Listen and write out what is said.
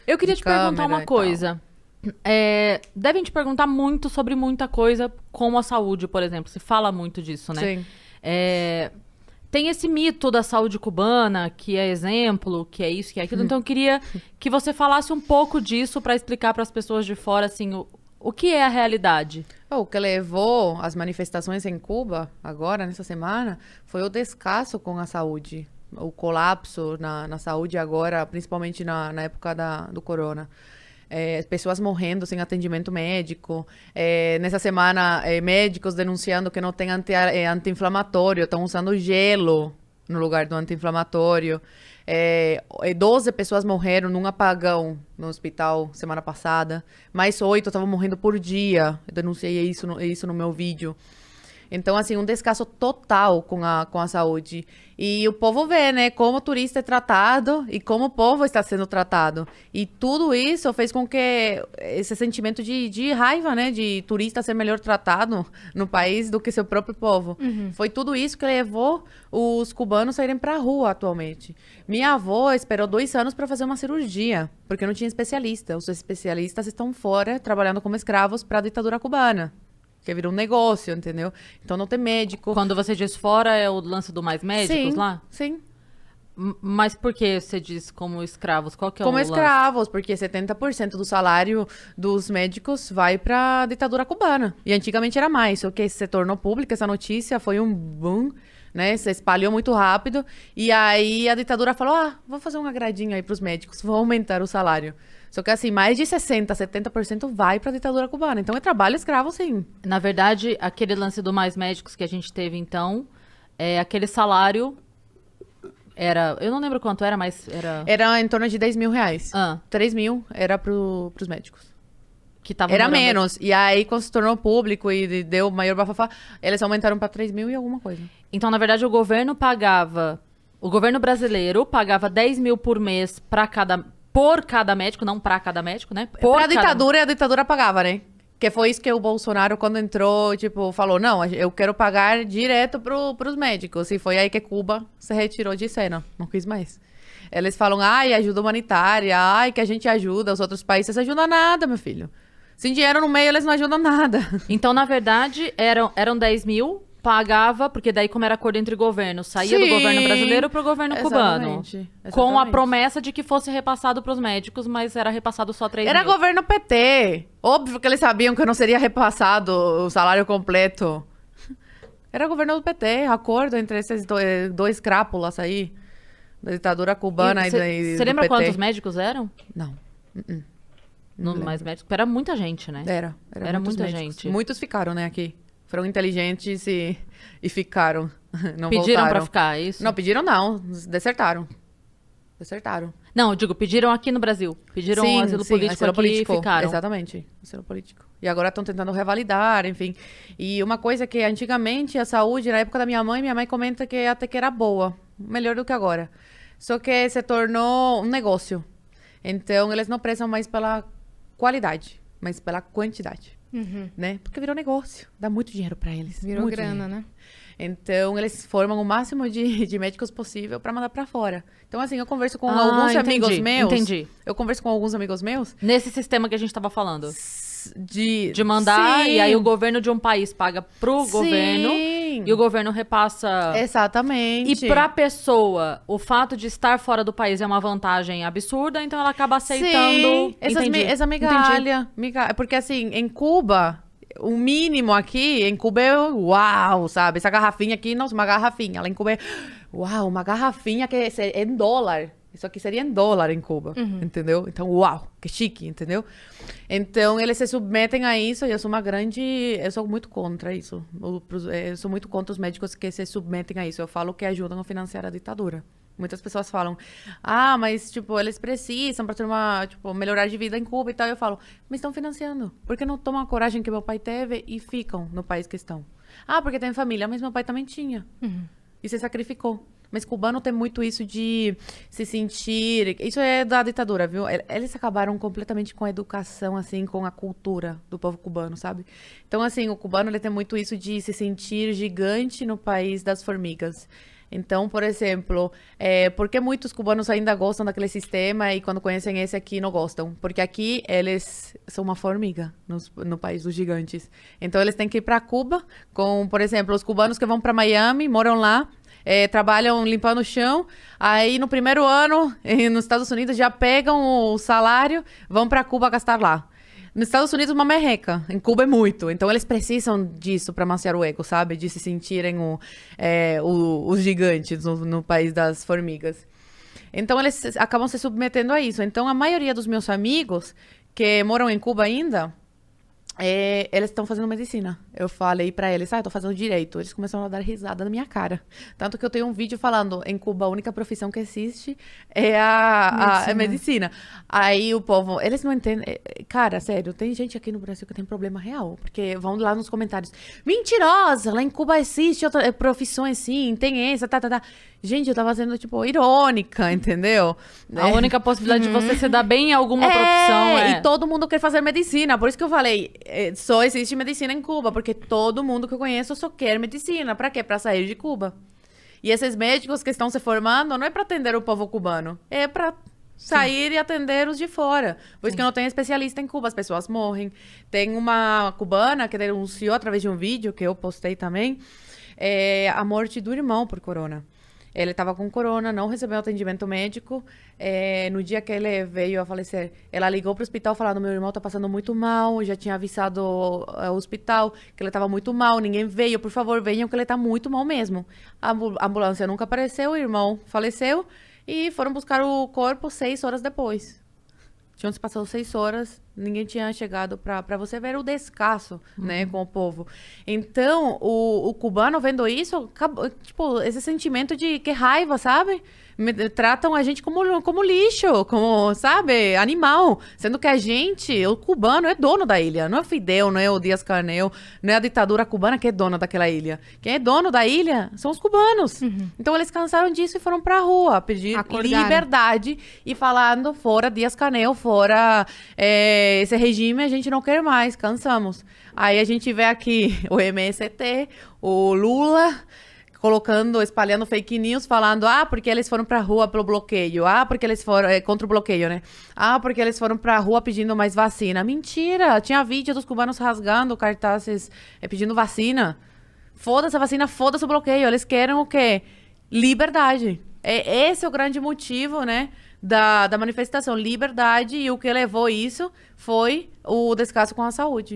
Eu queria de te perguntar câmera uma e tal. coisa. Devem te perguntar muito sobre muita coisa, como a saúde, por exemplo. Se fala muito disso, né? Sim. É, tem esse mito da saúde cubana, que é exemplo, que é isso, que é aquilo. Então eu queria que você falasse um pouco disso para explicar para as pessoas de fora, assim, o que é a realidade. O que levou as manifestações em Cuba, agora, nessa semana, foi o descaso com a saúde. O colapso na saúde agora, principalmente na época do corona. Pessoas morrendo sem atendimento médico. Nessa semana, médicos denunciando que não tem anti-inflamatório, estão usando gelo no lugar do anti-inflamatório. 12 pessoas morreram num apagão no hospital semana passada. Mais 8 estavam morrendo por dia. Eu denunciei isso no meu vídeo. Então, assim, um descaso total com a saúde. E o povo vê, né, como o turista é tratado e como o povo está sendo tratado. E tudo isso fez com que esse sentimento de raiva, né, de turista ser melhor tratado no país do que seu próprio povo. Foi tudo isso que levou os cubanos a irem para a rua atualmente. Minha avó esperou 2 anos para fazer uma cirurgia, porque não tinha especialista. Os especialistas estão fora, trabalhando como escravos para a ditadura cubana. Que virou um negócio, entendeu? Então não tem médico. Quando você diz fora, é o lance do Mais Médicos Sim, lá? sim. Mas por que você diz como escravos? Qual que é o Como lance? escravos, porque 70% do salário dos médicos vai para a ditadura cubana. E antigamente era mais, só que se tornou pública essa notícia, foi um boom, né? Se espalhou muito rápido. E aí a ditadura falou: vou fazer um agradinho aí para os médicos, vou aumentar o salário. Só que assim, mais de 60, 70% vai para a ditadura cubana. Então é trabalho escravo, sim. Na verdade, aquele lance do Mais Médicos que a gente teve, então, aquele salário era... Eu não lembro quanto era, mas era... Era em torno de 10 mil reais. Ah, 3 mil era pros médicos. que tava Era morando... menos. E aí, quando se tornou público e deu maior bafafá, eles aumentaram pra 3 mil e alguma coisa. Então, na verdade, o governo pagava... O governo brasileiro pagava 10 mil por mês por cada médico, não pra cada médico, né? Por Pra cada... ditadura, e a ditadura pagava, né? Que foi isso que o Bolsonaro, quando entrou, tipo, falou: não, eu quero pagar direto pros médicos. E foi aí que Cuba se retirou de cena. Não quis mais. Eles falam: ai, ajuda humanitária, ai, que a gente ajuda, os outros países ajudam nada, meu filho. Sem dinheiro no meio, eles não ajudam nada. Então, na verdade, eram 10 mil, pagava, porque daí, como era acordo entre governos, saía do Sim. governo brasileiro pro governo cubano. Exatamente. Com a Exatamente. promessa de que fosse repassado pros médicos, mas era repassado só 3 Era mil. governo PT. Óbvio que eles sabiam que não seria repassado o salário completo. Era governo do PT, acordo entre esses dois crápulas aí, da ditadura cubana e Você do lembra PT. quantos médicos eram? Não. No lembro. Mais Médicos? Era muita gente, né? Era muitos muita médicos. gente. Muitos ficaram, né, aqui. Foram inteligentes e ficaram. Não Pediram voltaram. pra ficar, é isso? Não, pediram não. Desertaram. Desertaram. Não, eu digo, pediram aqui no Brasil. Pediram Sim, asilo sim, político asilo aqui político. e ficaram. Exatamente, asilo político. E agora estão tentando revalidar, enfim. E uma coisa que antigamente a saúde, na época da minha mãe comenta que até que era boa, melhor do que agora. Só que se tornou um negócio. Então eles não prezam mais pela qualidade, mas pela quantidade, né? Porque virou negócio, dá muito dinheiro para eles. Virou muito grana, dinheiro. né? Então, eles formam o máximo de médicos possível para mandar para fora. Então, assim, eu converso com Ah, alguns entendi, amigos meus. entendi. Eu converso com alguns amigos meus Nesse sistema que a gente tava falando. de De mandar, Sim. e aí o governo de um país paga pro Sim. governo, e o governo repassa... Exatamente. E pra pessoa, o fato de estar fora do país é uma vantagem absurda, então ela acaba aceitando... Sim, Entendi. essa Entendi. migalha. Porque, assim, em Cuba, o mínimo aqui, em Cuba é uau, sabe? Essa garrafinha aqui, nossa, uma garrafinha. Lá em Cuba é uau, uma garrafinha que é em dólar. Isso aqui seria em dólar em Cuba, entendeu? Então, uau, que chique, entendeu? Então, eles se submetem a isso e eu sou muito contra isso. Eu sou muito contra os médicos que se submetem a isso. Eu falo que ajudam a financiar a ditadura. Muitas pessoas falam: mas, tipo, eles precisam para ter melhorar de vida em Cuba e tal. Eu falo: mas estão financiando. Por que não tomam a coragem que meu pai teve e ficam no país que estão? Porque tem família. Mas meu pai também tinha. E se sacrificou. Mas cubano tem muito isso de se sentir... Isso é da ditadura, viu? Eles acabaram completamente com a educação, assim, com a cultura do povo cubano, sabe? Então, assim, o cubano ele tem muito isso de se sentir gigante no país das formigas. Então, por exemplo, por que muitos cubanos ainda gostam daquele sistema e quando conhecem esse aqui não gostam? Porque aqui eles são uma formiga no país dos gigantes. Então, eles têm que ir para Cuba com, por exemplo, os cubanos que vão para Miami, moram lá, trabalham limpando o chão, aí no primeiro ano, nos Estados Unidos, já pegam o salário, vão para Cuba gastar lá. Nos Estados Unidos, uma merreca. Em Cuba é muito. Então, eles precisam disso para amaciar o ego, sabe? De se sentirem os gigantes no país das formigas. Então, eles acabam se submetendo a isso. Então, a maioria dos meus amigos que moram em Cuba ainda, eles estão fazendo medicina. Eu falei pra eles, eu tô fazendo direito. Eles começaram a dar risada na minha cara. Tanto que eu tenho um vídeo falando, em Cuba a única profissão que existe é a medicina. Aí o povo, eles não entendem. Cara, sério, tem gente aqui no Brasil que tem problema real. Porque vão lá nos comentários, mentirosa, lá em Cuba existe outra profissões sim, tem essa, tá. Gente, eu tava sendo, tipo, irônica, entendeu? A única possibilidade de você se dar bem em alguma profissão e todo mundo quer fazer medicina. Por isso que eu falei, só existe medicina em Cuba, porque todo mundo que eu conheço só quer medicina. Pra quê? Pra sair de Cuba. E esses médicos que estão se formando não é pra atender o povo cubano, é pra sair e atender os de fora. Por isso que não tem especialista em Cuba, as pessoas morrem. Tem uma cubana que denunciou através de um vídeo que eu postei também, a morte do irmão por corona. Ele estava com corona, não recebeu atendimento médico. No dia que ele veio a falecer, ela ligou para o hospital falando, meu irmão está passando muito mal, já tinha avisado o hospital que ele estava muito mal, ninguém veio, por favor, venham que ele está muito mal mesmo. A ambulância nunca apareceu, o irmão faleceu e foram buscar o corpo 6 horas depois. Tinham se passado 6 horas, ninguém tinha chegado para você ver o descaso, né, com o povo. Então, o cubano vendo isso, tipo, esse sentimento de que raiva, sabe? Tratam a gente como lixo, como, sabe, animal. Sendo que a gente, o cubano, é dono da ilha. Não é o Fidel, não é o Díaz-Canel, não é a ditadura cubana que é dona daquela ilha. Quem é dono da ilha são os cubanos. Então, eles cansaram disso e foram pra rua pedir liberdade e falando, fora Díaz-Canel, fora esse regime, a gente não quer mais, cansamos. Aí a gente vê aqui o MST, o Lula espalhando fake news, falando, porque eles foram pra rua pelo bloqueio, porque eles foram, contra o bloqueio, né? Porque eles foram pra rua pedindo mais vacina. Mentira! Tinha vídeo dos cubanos rasgando cartazes pedindo vacina. Foda-se a vacina, foda-se o bloqueio. Eles querem o quê? Liberdade. Esse é o grande motivo, né, da manifestação. Liberdade, e o que levou isso foi o descaso com a saúde.